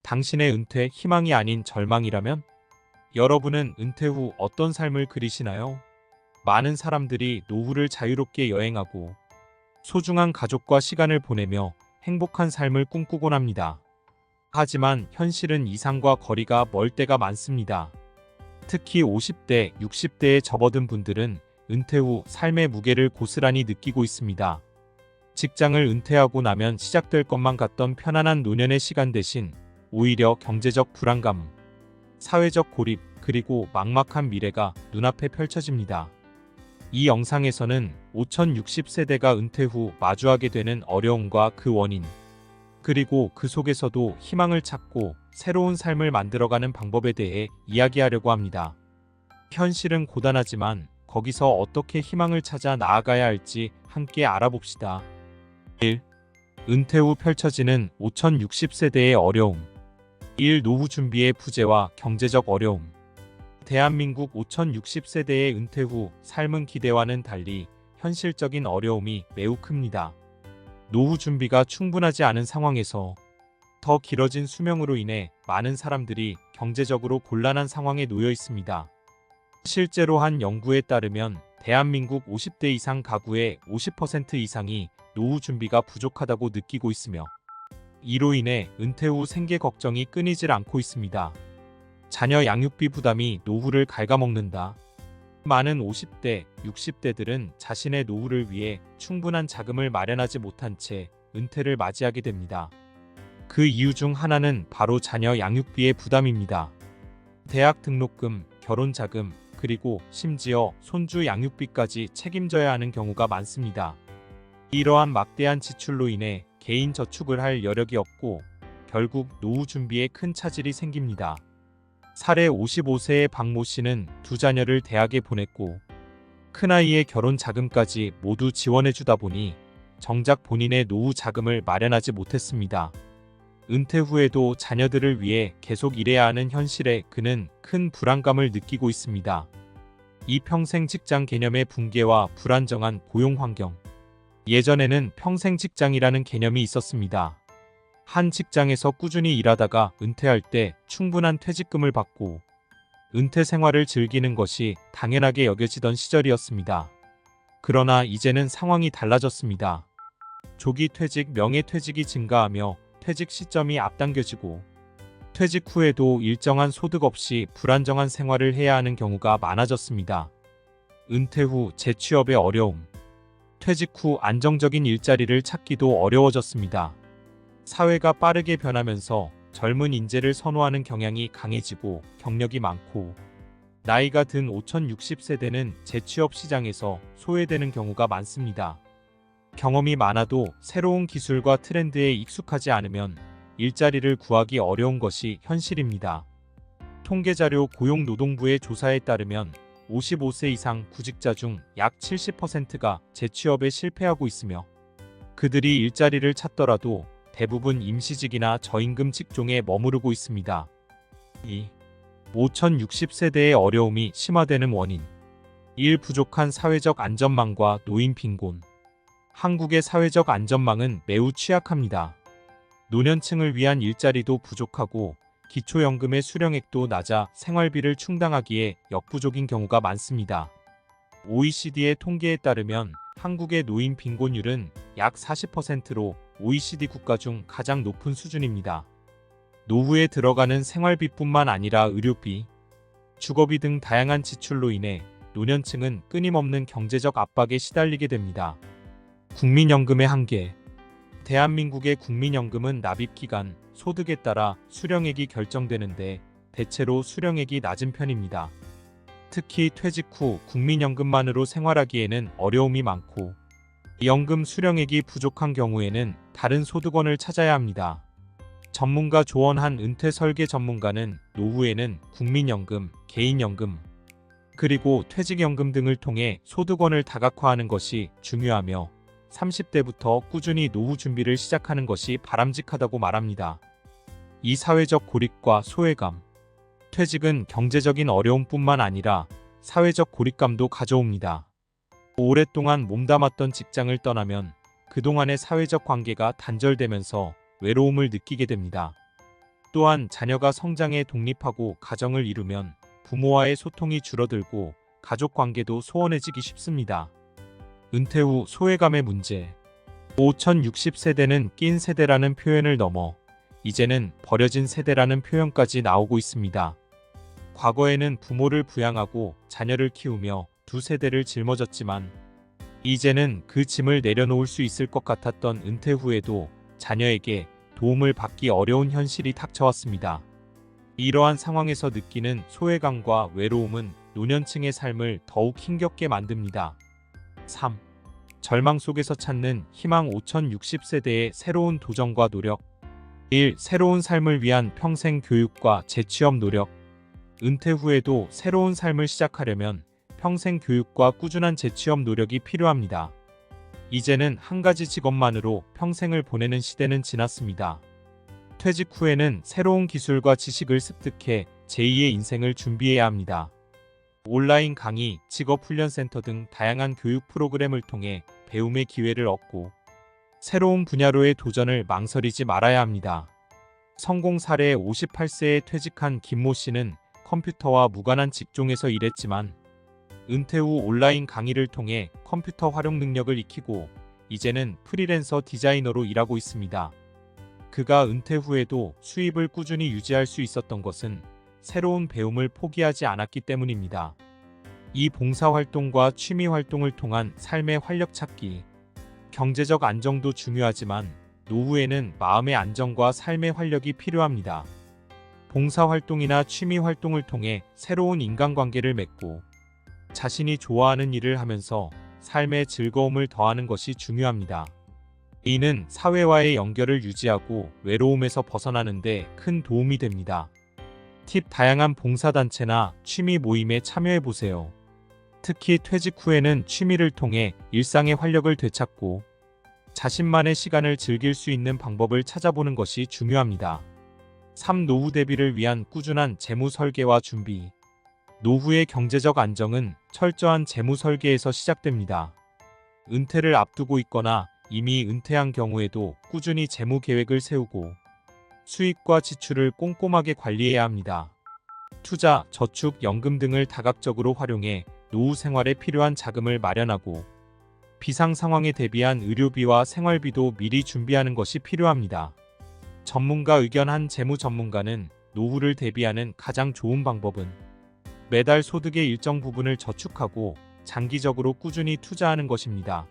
당신의 은퇴 희망이 아닌 절망이라면? 여러분은 은퇴 후 어떤 삶을 그리시나요? 많은 사람들이 노후를 자유롭게 여행하고 소중한 가족과 시간을 보내며 행복한 삶을 꿈꾸곤 합니다. 하지만 현실은 이상과 거리가 멀 때가 많습니다. 특히 50대, 60대에 접어든 분들은 은퇴 후 삶의 무게를 고스란히 느끼고 있습니다. 직장을 은퇴하고 나면 시작될 것만 같던 편안한 노년의 시간 대신 오히려 경제적 불안감, 사회적 고립, 그리고 막막한 미래가 눈앞에 펼쳐집니다. 이 영상에서는 5060세대가 은퇴 후 마주하게 되는 어려움과 그 원인, 그리고 그 속에서도 희망을 찾고 새로운 삶을 만들어가는 방법에 대해 이야기하려고 합니다. 현실은 고단하지만 거기서 어떻게 희망을 찾아 나아가야 할지 함께 알아봅시다. 1. 은퇴 후 펼쳐지는 5060세대의 어려움. 1. 노후 준비의 부재와 경제적 어려움. 대한민국 5060세대의 은퇴 후 삶은 기대와는 달리 현실적인 어려움이 매우 큽니다. 노후 준비가 충분하지 않은 상황에서 더 길어진 수명으로 인해 많은 사람들이 경제적으로 곤란한 상황에 놓여 있습니다. 실제로 한 연구에 따르면 대한민국 50대 이상 가구의 50% 이상이 노후 준비가 부족하다고 느끼고 있으며 이로 인해 은퇴 후 생계 걱정이 끊이질 않고 있습니다. 자녀 양육비 부담이 노후를 갉아먹는다. 많은 50대, 60대들은 자신의 노후를 위해 충분한 자금을 마련하지 못한 채 은퇴를 맞이하게 됩니다. 그 이유 중 하나는 바로 자녀 양육비의 부담입니다. 대학 등록금, 결혼 자금, 그리고 심지어 손주 양육비까지 책임져야 하는 경우가 많습니다. 이러한 막대한 지출로 인해 개인 저축을 할 여력이 없고 결국 노후 준비에 큰 차질이 생깁니다. 사례 55세의 박모 씨는 두 자녀를 대학에 보냈고 큰아이의 결혼 자금까지 모두 지원해주다 보니 정작 본인의 노후 자금을 마련하지 못했습니다. 은퇴 후에도 자녀들을 위해 계속 일해야 하는 현실에 그는 큰 불안감을 느끼고 있습니다. 이 평생 직장 개념의 붕괴와 불안정한 고용 환경. 예전에는 평생 직장이라는 개념이 있었습니다. 한 직장에서 꾸준히 일하다가 은퇴할 때 충분한 퇴직금을 받고 은퇴 생활을 즐기는 것이 당연하게 여겨지던 시절이었습니다. 그러나 이제는 상황이 달라졌습니다. 조기 퇴직, 명예퇴직이 증가하며 퇴직 시점이 앞당겨지고 퇴직 후에도 일정한 소득 없이 불안정한 생활을 해야 하는 경우가 많아졌습니다. 은퇴 후 재취업의 어려움. 퇴직 후 안정적인 일자리를 찾기도 어려워졌습니다. 사회가 빠르게 변하면서 젊은 인재를 선호하는 경향이 강해지고 경력이 많고 나이가 든 5060세대는 재취업 시장에서 소외되는 경우가 많습니다. 경험이 많아도 새로운 기술과 트렌드에 익숙하지 않으면 일자리를 구하기 어려운 것이 현실입니다. 통계자료 고용노동부의 조사에 따르면 55세 이상 구직자 중 약 70%가 재취업에 실패하고 있으며 그들이 일자리를 찾더라도 대부분 임시직이나 저임금 직종에 머무르고 있습니다. 2. 5060세대의 어려움이 심화되는 원인. 1. 부족한 사회적 안전망과 노인 빈곤. 한국의 사회적 안전망은 매우 취약합니다. 노년층을 위한 일자리도 부족하고 기초연금의 수령액도 낮아 생활비를 충당하기에 역부족인 경우가 많습니다. OECD의 통계에 따르면 한국의 노인 빈곤율은 약 40%로 OECD 국가 중 가장 높은 수준입니다. 노후에 들어가는 생활비뿐만 아니라 의료비, 주거비 등 다양한 지출로 인해 노년층은 끊임없는 경제적 압박에 시달리게 됩니다. 국민연금의 한계. 대한민국의 국민연금은 납입기간, 소득에 따라 수령액이 결정되는데 대체로 수령액이 낮은 편입니다. 특히 퇴직 후 국민연금만으로 생활하기에는 어려움이 많고 연금 수령액이 부족한 경우에는 다른 소득원을 찾아야 합니다. 전문가 조언한 은퇴 설계 전문가는 노후에는 국민연금, 개인연금, 그리고 퇴직연금 등을 통해 소득원을 다각화하는 것이 중요하며 30대부터 꾸준히 노후 준비를 시작하는 것이 바람직하다고 말합니다. 이 사회적 고립과 소외감. 퇴직은 경제적인 어려움뿐만 아니라 사회적 고립감도 가져옵니다. 오랫동안 몸담았던 직장을 떠나면 그동안의 사회적 관계가 단절되면서 외로움을 느끼게 됩니다. 또한 자녀가 성장해 독립하고 가정을 이루면 부모와의 소통이 줄어들고 가족 관계도 소원해지기 쉽습니다. 은퇴 후 소외감의 문제. 5060세대는 낀 세대라는 표현을 넘어 이제는 버려진 세대라는 표현까지 나오고 있습니다. 과거에는 부모를 부양하고 자녀를 키우며 두 세대를 짊어졌지만 이제는 그 짐을 내려놓을 수 있을 것 같았던 은퇴 후에도 자녀에게 도움을 받기 어려운 현실이 닥쳐왔습니다. 이러한 상황에서 느끼는 소외감과 외로움은 노년층의 삶을 더욱 힘겹게 만듭니다. 3. 절망 속에서 찾는 희망. 5060세대의 새로운 도전과 노력. 1. 새로운 삶을 위한 평생 교육과 재취업 노력. 은퇴 후에도 새로운 삶을 시작하려면 평생 교육과 꾸준한 재취업 노력이 필요합니다. 이제는 한 가지 직업만으로 평생을 보내는 시대는 지났습니다. 퇴직 후에는 새로운 기술과 지식을 습득해 제2의 인생을 준비해야 합니다. 온라인 강의, 직업훈련센터 등 다양한 교육 프로그램을 통해 배움의 기회를 얻고 새로운 분야로의 도전을 망설이지 말아야 합니다. 성공 사례. 58세에 퇴직한 김모 씨는 컴퓨터와 무관한 직종에서 일했지만 은퇴 후 온라인 강의를 통해 컴퓨터 활용 능력을 익히고 이제는 프리랜서 디자이너로 일하고 있습니다. 그가 은퇴 후에도 수입을 꾸준히 유지할 수 있었던 것은 새로운 배움을 포기하지 않았기 때문입니다. 이 봉사활동과 취미활동을 통한 삶의 활력 찾기. 경제적 안정도 중요하지만 노후에는 마음의 안정과 삶의 활력이 필요합니다. 봉사활동이나 취미활동을 통해 새로운 인간관계를 맺고 자신이 좋아하는 일을 하면서 삶의 즐거움을 더하는 것이 중요합니다. 이는 사회와의 연결을 유지하고 외로움에서 벗어나는 데 큰 도움이 됩니다. 팁. 다양한 봉사단체나 취미 모임에 참여해보세요. 특히 퇴직 후에는 취미를 통해 일상의 활력을 되찾고 자신만의 시간을 즐길 수 있는 방법을 찾아보는 것이 중요합니다. 3. 노후 대비를 위한 꾸준한 재무 설계와 준비. 노후의 경제적 안정은 철저한 재무 설계에서 시작됩니다. 은퇴를 앞두고 있거나 이미 은퇴한 경우에도 꾸준히 재무 계획을 세우고 수입과 지출을 꼼꼼하게 관리해야 합니다. 투자, 저축, 연금 등을 다각적으로 활용해 노후 생활에 필요한 자금을 마련하고 비상 상황에 대비한 의료비와 생활비도 미리 준비하는 것이 필요합니다. 전문가 의견. 한 재무 전문가는 노후를 대비하는 가장 좋은 방법은 매달 소득의 일정 부분을 저축하고 장기적으로 꾸준히 투자하는 것입니다.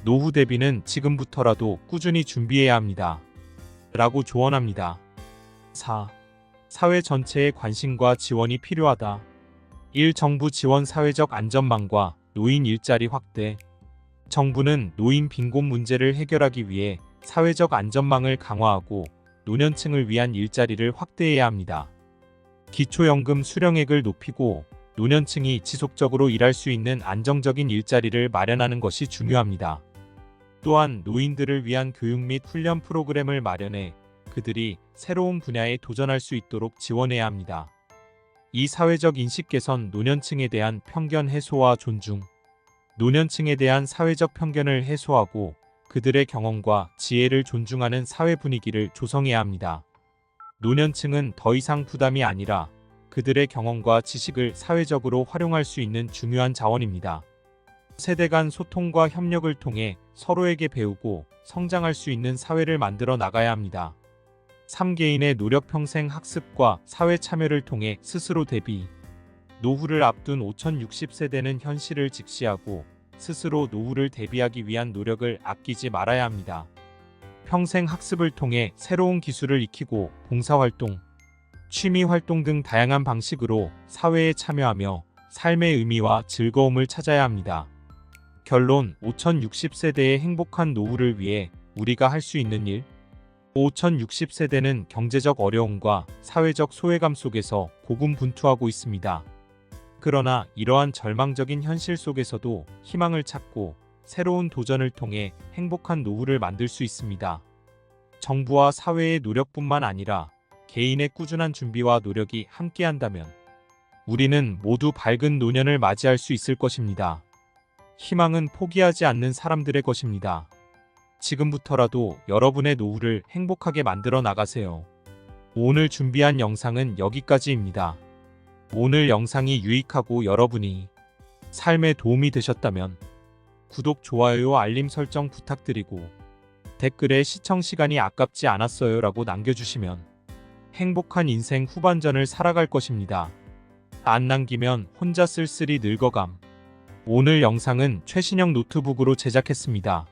노후 대비는 지금부터라도 꾸준히 준비해야 합니다. 라고 조언합니다. 4. 사회 전체의 관심과 지원이 필요하다. 1. 정부 지원. 사회적 안전망과 노인 일자리 확대. 정부는 노인 빈곤 문제를 해결하기 위해 사회적 안전망을 강화하고 노년층을 위한 일자리를 확대해야 합니다. 기초연금 수령액을 높이고 노년층이 지속적으로 일할 수 있는 안정적인 일자리를 마련하는 것이 중요합니다. 또한 노인들을 위한 교육 및 훈련 프로그램을 마련해 그들이 새로운 분야에 도전할 수 있도록 지원해야 합니다. 이 사회적 인식 개선. 노년층에 대한 편견 해소와 존중. 노년층에 대한 사회적 편견을 해소하고 그들의 경험과 지혜를 존중하는 사회 분위기를 조성해야 합니다. 노년층은 더 이상 부담이 아니라 그들의 경험과 지식을 사회적으로 활용할 수 있는 중요한 자원입니다. 세대 간 소통과 협력을 통해 서로에게 배우고 성장할 수 있는 사회를 만들어 나가야 합니다. 3. 개인의 노력. 평생 학습과 사회 참여를 통해 스스로 대비. 노후를 앞둔 5060세대는 현실을 직시하고 스스로 노후를 대비하기 위한 노력을 아끼지 말아야 합니다. 평생 학습을 통해 새로운 기술을 익히고 봉사활동, 취미활동 등 다양한 방식으로 사회에 참여하며 삶의 의미와 즐거움을 찾아야 합니다. 결론. 5060세대의 행복한 노후를 위해 우리가 할 수 있는 일. 5060세대는 경제적 어려움과 사회적 소외감 속에서 고군분투하고 있습니다. 그러나 이러한 절망적인 현실 속에서도 희망을 찾고 새로운 도전을 통해 행복한 노후를 만들 수 있습니다. 정부와 사회의 노력뿐만 아니라 개인의 꾸준한 준비와 노력이 함께한다면 우리는 모두 밝은 노년을 맞이할 수 있을 것입니다. 희망은 포기하지 않는 사람들의 것입니다. 지금부터라도 여러분의 노후를 행복하게 만들어 나가세요. 오늘 준비한 영상은 여기까지입니다. 오늘 영상이 유익하고 여러분이 삶에 도움이 되셨다면 구독, 좋아요, 알림 설정 부탁드리고 댓글에 시청 시간이 아깝지 않았어요 라고 남겨주시면 행복한 인생 후반전을 살아갈 것입니다. 안 남기면 혼자 쓸쓸히 늙어감. 오늘 영상은 최신형 노트북으로 제작했습니다.